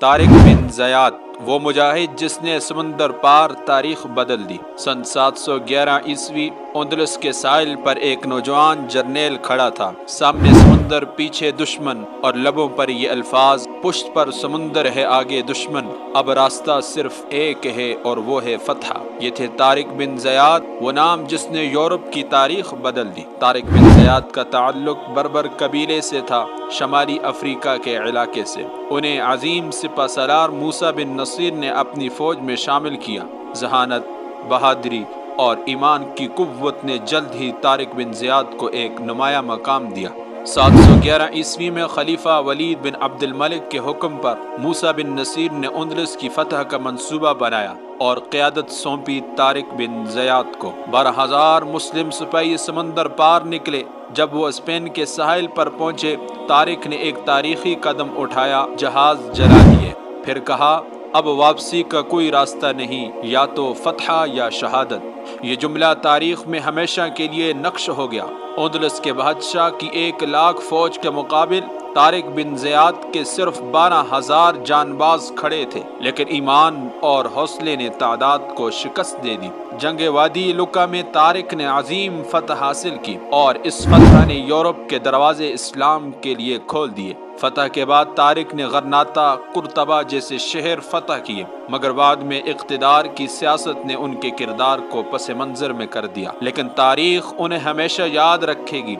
طارق بن زیاد وہ مجاہد جس نے سمندر پار تاریخ بدل دی۔ سن 711 عیسوی اندلس کے ساحل پر ایک نوجوان جرنیل کھڑا تھا، سامنے سمندر، پیچھے دشمن، اور لبوں پر یہ الفاظ: پشت پر سمندر ہے، آگے دشمن، اب راستہ صرف ایک ہے اور وہ ہے فتح۔ یہ تھے طارق بن زیاد، وہ نام جس نے یورپ کی تاریخ بدل دی۔ طارق بن زیاد کا تعلق بربر قبیلے سے تھا، شمالی افریقہ کے علاقے سے۔ انہیں عظیم سپہ سالار موسیٰ بن نصیر نے اپنی فوج میں شامل کیا۔ ذہانت، بہادری اور ایمان کی قوت نے جلد ہی طارق بن زیاد کو ایک نمایاں مقام دیا۔ 711 عیسوی میں خلیفہ ولید بن عبد الملک کے حکم پر موسیٰ بن نصیر نے اندلس کی فتح کا منصوبہ بنایا اور قیادت سونپی طارق بن زیاد کو۔ 12,000 مسلم سپاہی سمندر پار نکلے۔ جب وہ اسپین کے ساحل پر پہنچے، طارق نے ایک تاریخی قدم اٹھایا، جہاز جلا دیے، پھر کہا: اب واپسی کا کوئی راستہ نہیں، یا تو فتح یا شہادت۔ یہ جملہ تاریخ میں ہمیشہ کے لیے نقش ہو گیا۔ اندلس کے بادشاہ کی 1,00,000 فوج کے مقابل طارق بن زیاد کے صرف 12,000 جان باز کھڑے تھے، لیکن ایمان اور حوصلے نے تعداد کو شکست دے دی۔ جنگ وادی لقا میں طارق نے عظیم فتح حاصل کی، اور اس فتح نے یورپ کے دروازے اسلام کے لیے کھول دیے۔ فتح کے بعد طارق نے غرناطہ، قرطبہ جیسے شہر فتح کیے، مگر بعد میں اقتدار کی سیاست نے ان کے کردار کو پس منظر میں کر دیا۔ لیکن تاریخ انہیں ہمیشہ یاد رکھے گی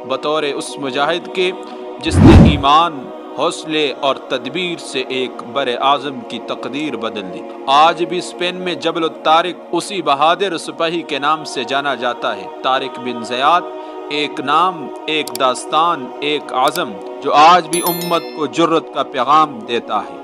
بطور اس مجاہد کے جس نے ایمان، حوصلے اور تدبیر سے ایک بر اعظم کی تقدیر بدل دی۔ آج بھی اسپین میں جبل الطارق اسی بہادر سپاہی کے نام سے جانا جاتا ہے۔ طارق بن زیاد، ایک نام، ایک داستان، ایک عزم جو آج بھی امت کو جرأت کا پیغام دیتا ہے۔